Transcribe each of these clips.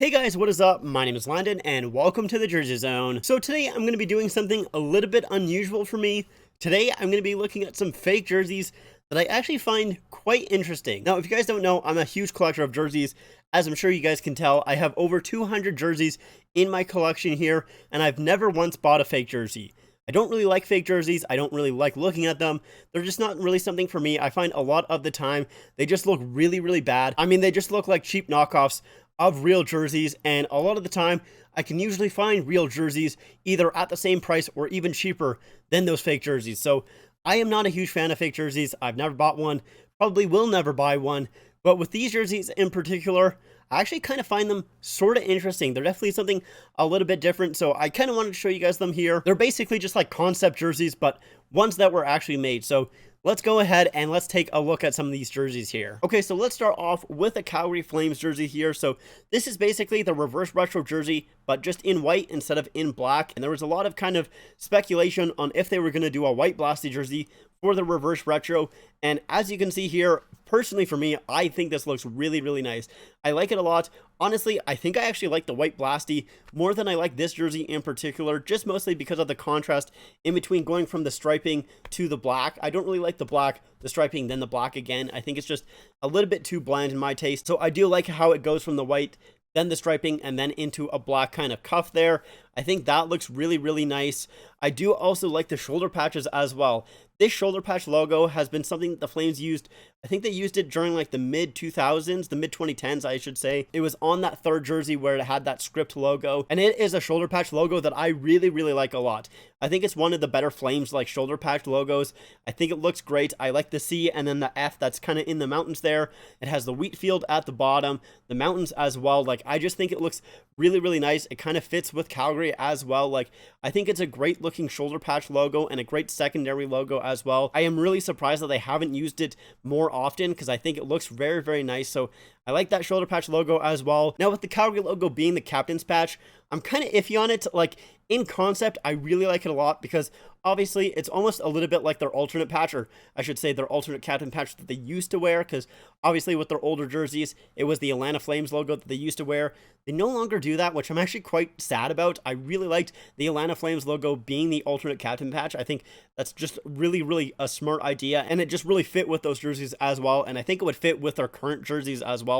Hey guys, what is up? My name is Landon and welcome to the Jersey Zone. So today I'm going to be doing something a little bit unusual for me. Today I'm going to be looking at some fake jerseys that I actually find quite interesting. Now, if you guys don't know, I'm a huge collector of jerseys. As I'm sure you guys can tell, I have over 200 jerseys in my collection here, and I've never once bought a fake jersey. I don't really like fake jerseys. I don't really like looking at them. They're just not really something for me. I find a lot of the time they just look really, really bad. I mean, they just look like cheap knockoffs of real jerseys, and a lot of the time I can usually find real jerseys either at the same price or even cheaper than those fake jerseys. So I am not a huge fan of fake jerseys. I've never bought one, probably will never buy one, but with these jerseys in particular, I actually kind of find them sort of interesting. They're definitely something a little bit different, so I kind of wanted to show you guys them here. They're basically just like concept jerseys, but ones that were actually made. So let's go ahead and let's take a look at some of these jerseys here. Okay, so let's start off with a Calgary Flames jersey here. So this is basically the reverse retro jersey, but just in white instead of in black. And there was a lot of kind of speculation on if they were going to do a white blasty jersey for the reverse retro. And as you can see here, personally for me, I think this looks really, really nice. I like it a lot. Honestly, I think I actually like the white blasty more than I like this jersey in particular, just mostly because of the contrast in between going from the striping to the black. I don't really like the black, the striping, then the black again. I think it's just a little bit too bland in my taste. So I do like how it goes from the white, then the striping, and then into a black kind of cuff there. I think that looks really, really nice. I do also like the shoulder patches as well. This shoulder patch logo has been something that the Flames used. I think they used it during like the mid 2000s, the mid 2010s, I should say. It was on that third jersey where it had that script logo, and it is a shoulder patch logo that I really, really like a lot. I think it's one of the better Flames like shoulder patch logos. I think it looks great. I like the C and then the F that's kind of in the mountains there. It has the wheat field at the bottom, the mountains as well. Like, I just think it looks really, really nice. It kind of fits with Calgary as well. Like, I think it's a great looking shoulder patch logo and a great secondary logo as well. I am really surprised that they haven't used it more often because I think it looks very, very nice. So I like that shoulder patch logo as well. Now, with the Calgary logo being the captain's patch, I'm kind of iffy on it. Like, in concept, I really like it a lot because obviously it's almost a little bit like their alternate patch, or I should say their alternate captain patch that they used to wear, because obviously with their older jerseys, it was the Atlanta Flames logo that they used to wear. They no longer do that, which I'm actually quite sad about. I really liked the Atlanta Flames logo being the alternate captain patch. I think that's just really, really a smart idea, and it just really fit with those jerseys as well, and I think it would fit with their current jerseys as well.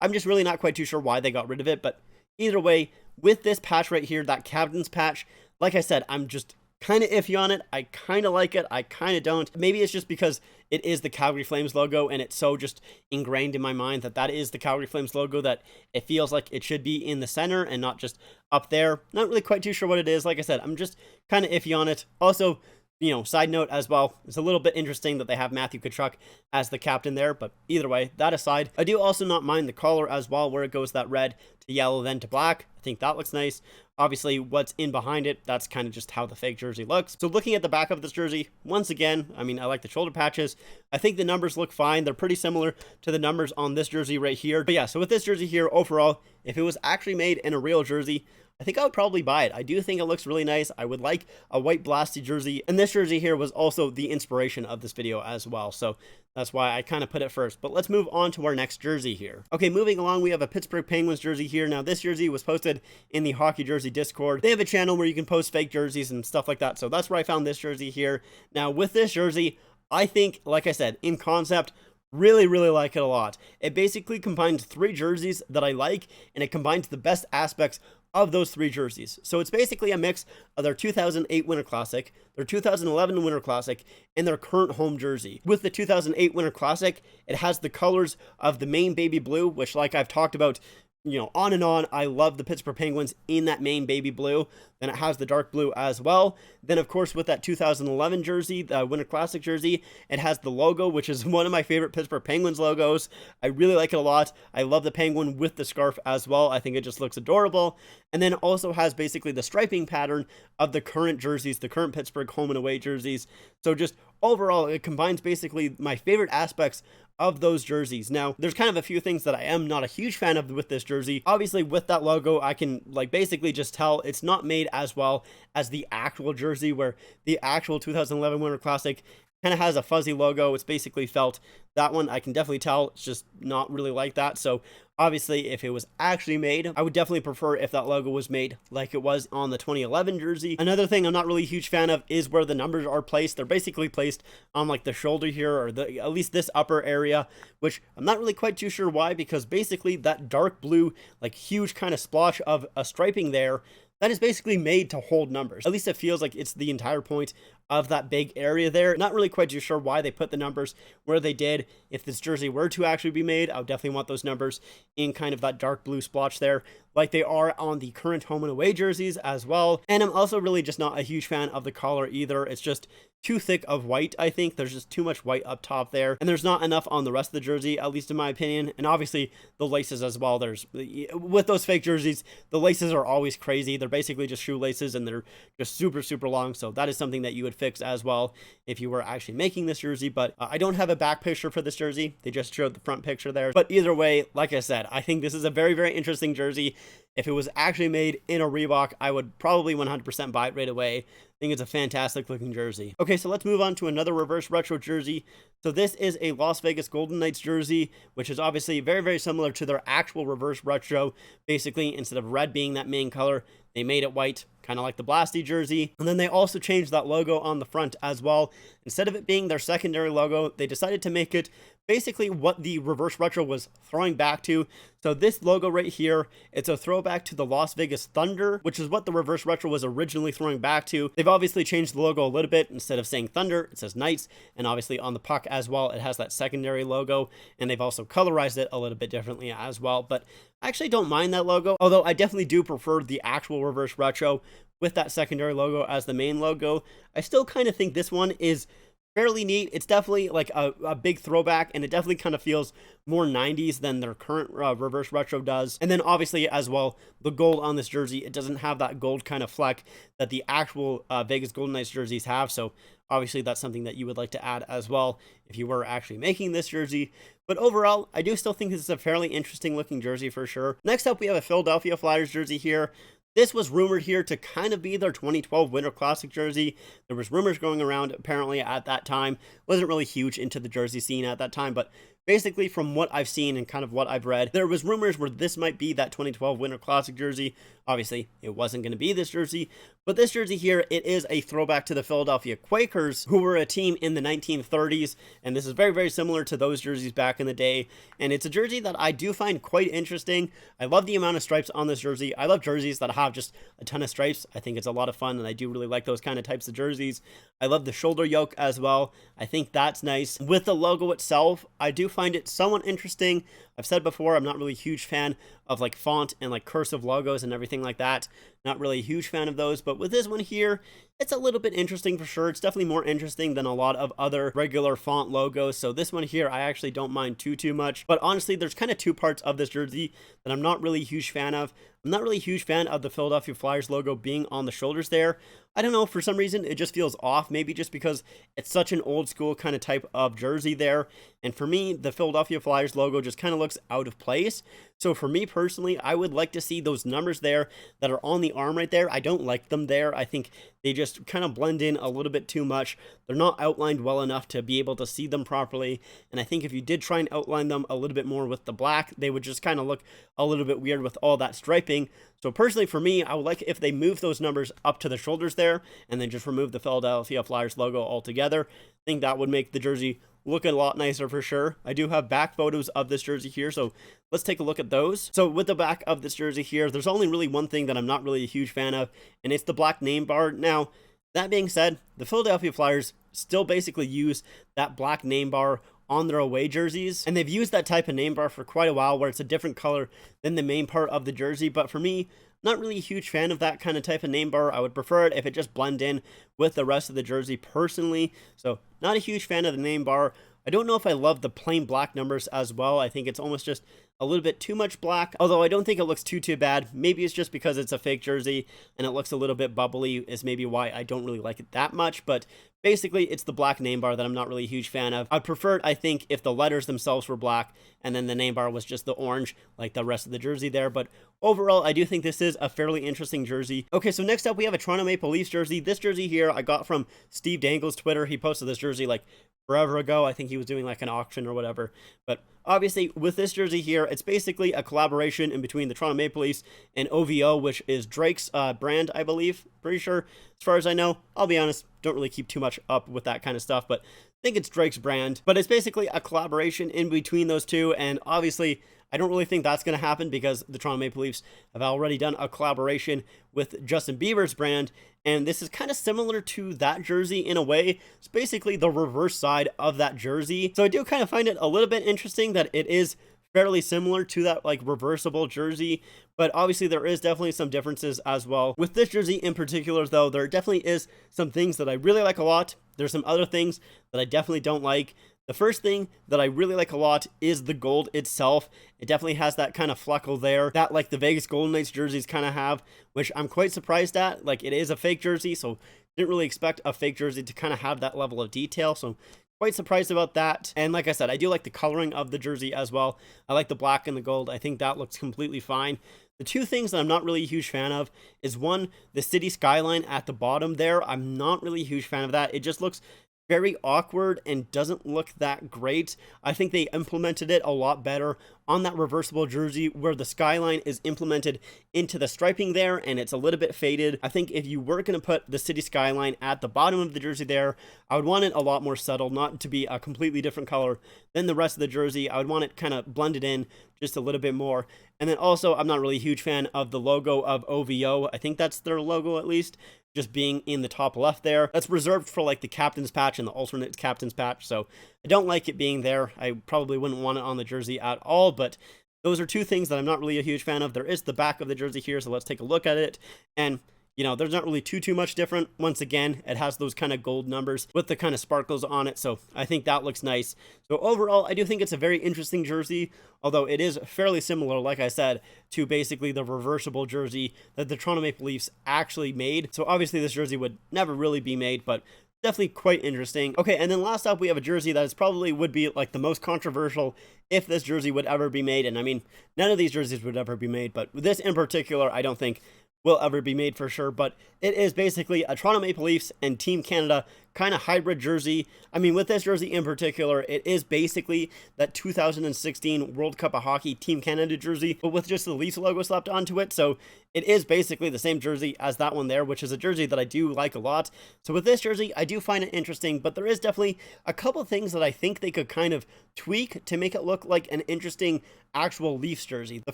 I'm just really not quite too sure why they got rid of it, but either way, with this patch right here, that captain's patch, like I said, I'm just kind of iffy on it. I kind of like it. I kind of don't. Maybe it's just because it is the Calgary Flames logo and it's so just ingrained in my mind that that is the Calgary Flames logo that it feels like it should be in the center and not just up there. Not really quite too sure what it is. Like I said, I'm just kind of iffy on it. Also, you know, side note as well, it's a little bit interesting that they have Matthew Tkachuk as the captain there, but either way, that aside, I do also not mind the collar as well, where it goes that red to yellow then to black. I think that looks nice. Obviously, what's in behind it, that's kind of just how the fake jersey looks. So looking at the back of this jersey, once again, I mean, I like the shoulder patches. I think the numbers look fine. They're pretty similar to the numbers on this jersey right here. But yeah, so with this jersey here, overall, if it was actually made in a real jersey, I think I would probably buy it. I do think it looks really nice. I would like a white blasty jersey. And this jersey here was also the inspiration of this video as well. So that's why I kind of put it first. But let's move on to our next jersey here. Okay, moving along, we have a Pittsburgh Penguins jersey here. Now, this jersey was posted in the Hockey Jersey Discord. They have a channel where you can post fake jerseys and stuff like that. So that's where I found this jersey here. Now, with this jersey, I think, like I said, in concept, really, really like it a lot. It basically combines three jerseys that I like, and it combines the best aspects of those three jerseys. So it's basically a mix of their 2008 Winter Classic, their 2011 Winter Classic, and their current home jersey. With the 2008 Winter Classic, it has the colors of the main baby blue, which, like I've talked about, you know, on and on, I love the Pittsburgh Penguins in that main baby blue. Then it has the dark blue as well. Then, of course, with that 2011 jersey, the Winter Classic jersey, it has the logo, which is one of my favorite Pittsburgh Penguins logos. I really like it a lot. I love the penguin with the scarf as well. I think it just looks adorable. And then also has basically the striping pattern of the current jerseys, the current Pittsburgh home and away jerseys. So just overall, it combines basically my favorite aspects of those jerseys. Now, there's kind of a few things that I am not a huge fan of with this jersey. Obviously, with that logo, I can like basically just tell it's not made as well as the actual jersey, where the actual 2011 Winter Classic kind of has a fuzzy logo. It's basically felt. That one, I can definitely tell it's just not really like that. So obviously, if it was actually made, I would definitely prefer if that logo was made like it was on the 2011 jersey. Another thing I'm not really a huge fan of is where the numbers are placed. They're basically placed on like the shoulder here, or at least this upper area, which I'm not really quite too sure why, because basically that dark blue, like huge kind of splotch of a striping there, that is basically made to hold numbers. At least it feels like it's the entire point of that big area there. Not really quite too sure why they put the numbers where they did. If this jersey were to actually be made, I would definitely want those numbers in kind of that dark blue splotch there, like they are on the current home and away jerseys as well. And I'm also really just not a huge fan of the collar either. It's just too thick of white. I think there's just too much white up top there, and there's not enough on the rest of the jersey, at least in my opinion. And obviously the laces as well. With those fake jerseys, the laces are always crazy. They're basically just shoelaces, and they're just super long. So that is something that you would fix as well if you were actually making this jersey. But I don't have a back picture for this jersey. They just showed the front picture there. But either way, like I said, I think this is a very interesting jersey. If it was actually made in a Reebok, I would probably 100% buy it right away. I think it's a fantastic looking jersey. Okay, so let's move on to another reverse retro jersey. So this is a Las Vegas Golden Knights jersey, which is obviously very similar to their actual reverse retro. Basically, instead of red being that main color, they made it white, kind of like the Blasty jersey. And then they also changed that logo on the front as well. Instead of it being their secondary logo, they decided to make it basically what the reverse retro was throwing back to. So this logo right here, it's a throwback to the Las Vegas Thunder, which is what the reverse retro was originally throwing back to. They've obviously changed the logo a little bit. Instead of saying Thunder, it says Knights, and obviously on the puck as well, it has that secondary logo, and they've also colorized it a little bit differently as well. But I actually don't mind that logo, although I definitely do prefer the actual reverse retro with that secondary logo as the main logo. I still kind of think this one is fairly neat. It's definitely like a big throwback, and it definitely kind of feels more 90s than their current reverse retro does. And then obviously as well, the gold on this jersey, it doesn't have that gold kind of fleck that the actual Vegas Golden Knights jerseys have. So obviously that's something that you would like to add as well if you were actually making this jersey. But overall, I do still think this is a fairly interesting looking jersey for sure. Next up, we have a Philadelphia Flyers jersey here. This was rumored here to kind of be their 2012 Winter Classic jersey. There was rumors going around apparently at that time. Wasn't really huge into the jersey scene at that time, but basically from what I've seen and kind of what I've read, there was rumors where this might be that 2012 Winter Classic jersey. Obviously, it wasn't going to be this jersey, but this jersey here, it is a throwback to the Philadelphia Quakers, who were a team in the 1930s, and this is very similar to those jerseys back in the day, and it's a jersey that I do find quite interesting. I love the amount of stripes on this jersey. I love jerseys that have just a ton of stripes. I think it's a lot of fun, and I do really like those kind of types of jerseys. I love the shoulder yoke as well. I think that's nice. With the logo itself, I do find it somewhat interesting. I've said before, I'm not really a huge fan of like font and like cursive logos and everything like that. Not really a huge fan of those, but with this one here, it's a little bit interesting for sure. It's definitely more interesting than a lot of other regular font logos. So this one here, I actually don't mind too much. But honestly, there's kind of two parts of this jersey that I'm not really a huge fan of. I'm not really a huge fan of the Philadelphia Flyers logo being on the shoulders there. I don't know, for some reason, it just feels off. Maybe just because it's such an old school kind of type of jersey there. And for me, the Philadelphia Flyers logo just kind of looks out of place. So for me personally, I would like to see those numbers there that are on the arm right there. I don't like them there. I think they just kind of blend in a little bit too much. They're not outlined well enough to be able to see them properly. And I think if you did try and outline them a little bit more with the black, they would just kind of look a little bit weird with all that striping. So personally for me, I would like if they move those numbers up to the shoulders there and then just remove the Philadelphia Flyers logo altogether. I think that would make the jersey look a lot nicer for sure. I do have back photos of this jersey here, so let's take a look at those. So with the back of this jersey here, there's only really one thing that I'm not really a huge fan of, and it's the black name bar. Now, that being said, the Philadelphia Flyers still basically use that black name bar on their away jerseys, and they've used that type of name bar for quite a while where it's a different color than the main part of the jersey. But for me, not really a huge fan of that kind of type of name bar. I would prefer it if it just blend in with the rest of the jersey personally. So not a huge fan of the name bar. I don't know if I love the plain black numbers as well. I think it's almost just a little bit too much black, although I don't think it looks too bad. Maybe it's just because it's a fake jersey and it looks a little bit bubbly is maybe why I don't really like it that much, but basically it's the black name bar that I'm not really a huge fan of. I'd prefer it, I think, if the letters themselves were black and then the name bar was just the orange like the rest of the jersey there, but overall I do think this is a fairly interesting jersey. Okay, so next up we have a Toronto Maple Leafs jersey. This jersey here I got from Steve Dangle's Twitter. He posted this jersey like forever ago. I think he was doing like an auction or whatever. But obviously with this jersey here, it's basically a collaboration in between the Toronto Maple Leafs and OVO, which is Drake's brand, I believe. Pretty sure, as far as I know. I'll be honest, don't really keep too much up with that kind of stuff, but I think it's Drake's brand. But it's basically a collaboration in between those two, and obviously I don't really think that's going to happen because the Toronto Maple Leafs have already done a collaboration with Justin Bieber's brand, and this is kind of similar to that jersey in a way. It's basically the reverse side of that jersey. So I do kind of find it a little bit interesting that it is fairly similar to that like reversible jersey, but obviously there is definitely some differences as well. With this jersey in particular though, there definitely is some things that I really like a lot. There's some other things that I definitely don't like. The first thing that I really like a lot is the gold itself. It definitely has that kind of fleckle there that like the Vegas Golden Knights jerseys kind of have, which I'm quite surprised at. Like it is a fake jersey, so didn't really expect a fake jersey to kind of have that level of detail. So quite surprised about that. And like I said, I do like the coloring of the jersey as well. I like the black and the gold. I think that looks completely fine. The two things that I'm not really a huge fan of is one, the city skyline at the bottom there. I'm not really a huge fan of that. It just looks very awkward and doesn't look that great. I think they implemented it a lot better on that reversible jersey where the skyline is implemented into the striping there and it's a little bit faded. I think if you were going to put the city skyline at the bottom of the jersey there, I would want it a lot more subtle, not to be a completely different color than the rest of the jersey. I would want it kind of blended in just a little bit more. And then also, I'm not really a huge fan of the logo of OVO. I think that's their logo at least, just being in the top left there. That's reserved for like the captain's patch and the alternate captain's patch, so I don't like it being there. I probably wouldn't want it on the jersey at all, but those are two things that I'm not really a huge fan of. There is the back of the jersey here, so let's take a look at it. And you know, there's not really too much different. Once again, it has those kind of gold numbers with the kind of sparkles on it, so I think that looks nice. So overall, I do think it's a very interesting jersey, although it is fairly similar, like I said, to basically the reversible jersey that the Toronto Maple Leafs actually made. So obviously this jersey would never really be made, but definitely quite interesting. Okay, and then last up we have a jersey that is probably would be like the most controversial if this jersey would ever be made. And I mean, none of these jerseys would ever be made, but this in particular, I don't think will ever be made for sure. But it is basically a Toronto Maple Leafs and Team Canada kind of hybrid jersey. I mean, with this jersey in particular, it is basically that 2016 World Cup of Hockey Team Canada jersey, but with just the Leafs logo slapped onto it. So it is basically the same jersey as that one there, which is a jersey that I do like a lot. So with this jersey, I do find it interesting, but there is definitely a couple of things that I think they could kind of tweak to make it look like an interesting actual Leafs jersey. The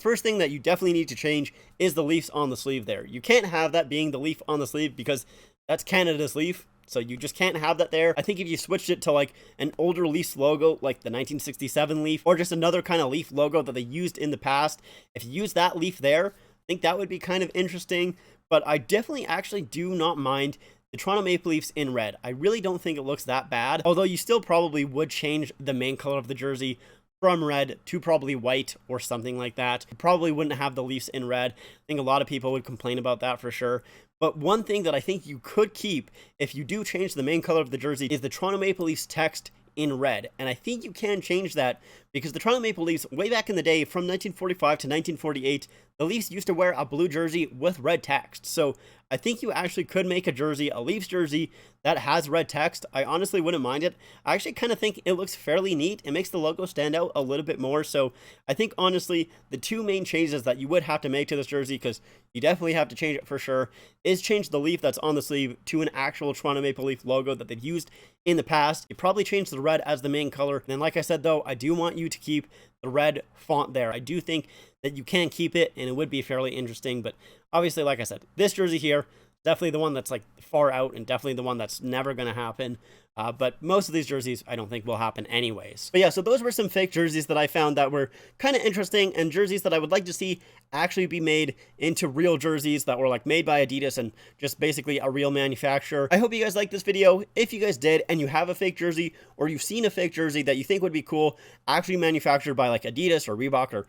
first thing that you definitely need to change is the Leafs on the sleeve there. You can't have that being the Leaf on the sleeve because that's Canada's Leaf. So you just can't have that there. I think if you switched it to like an older Leafs logo, like the 1967 Leaf, or just another kind of Leaf logo that they used in the past, if you use that Leaf there, I think that would be kind of interesting. But I definitely actually do not mind the Toronto Maple Leafs in red. I really don't think it looks that bad, although you still probably would change the main color of the jersey from red to probably white or something like that. You probably wouldn't have the Leafs in red. I think a lot of people would complain about that for sure. But one thing that I think you could keep if you do change the main color of the jersey is the Toronto Maple Leafs text in red. And I think you can change that because the Toronto Maple Leafs, way back in the day, from 1945 to 1948, the Leafs used to wear a blue jersey with red text. So I think you actually could make a jersey, a Leafs jersey, that has red text. I honestly wouldn't mind it. I actually kind of think it looks fairly neat. It makes the logo stand out a little bit more. So I think, honestly, the two main changes that you would have to make to this jersey, because you definitely have to change it for sure, is change the leaf that's on the sleeve to an actual Toronto Maple Leaf logo that they've used in the past. You probably change the red as the main color. And then, like I said, though, I do want you to keep the red font there. I do think that you can keep it, and it would be fairly interesting. But obviously, like I said, this jersey here, definitely the one that's like far out and definitely the one that's never going to happen. But most of these jerseys I don't think will happen anyways. But yeah, so those were some fake jerseys that I found that were kind of interesting, and jerseys that I would like to see actually be made into real jerseys that were like made by Adidas and just basically a real manufacturer. I hope you guys liked this video. If you guys did and you have a fake jersey, or you've seen a fake jersey that you think would be cool actually manufactured by like Adidas or Reebok or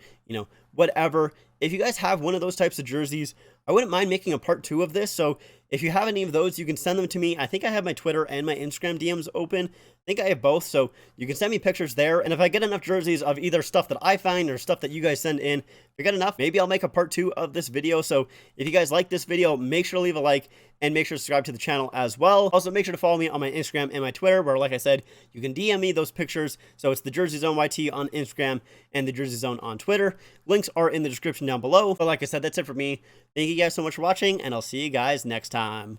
whatever, if you guys have one of those types of jerseys, I wouldn't mind making a part 2 of this. So if you have any of those, you can send them to me. I think I have my Twitter and my Instagram DMs open. I think I have both, so you can send me pictures there. And if I get enough jerseys of either stuff that I find or stuff that you guys send in, if I get enough, maybe I'll make a part 2 of this video. So if you guys like this video, make sure to leave a like and make sure to subscribe to the channel as well. Also, make sure to follow me on my Instagram and my Twitter, where, like I said, you can DM me those pictures. So it's the Jersey Zone YT on Instagram and the Jersey Zone on Twitter. Links are in the description down below. But like I said, that's it for me. Thank you guys so much for watching, and I'll see you guys next time.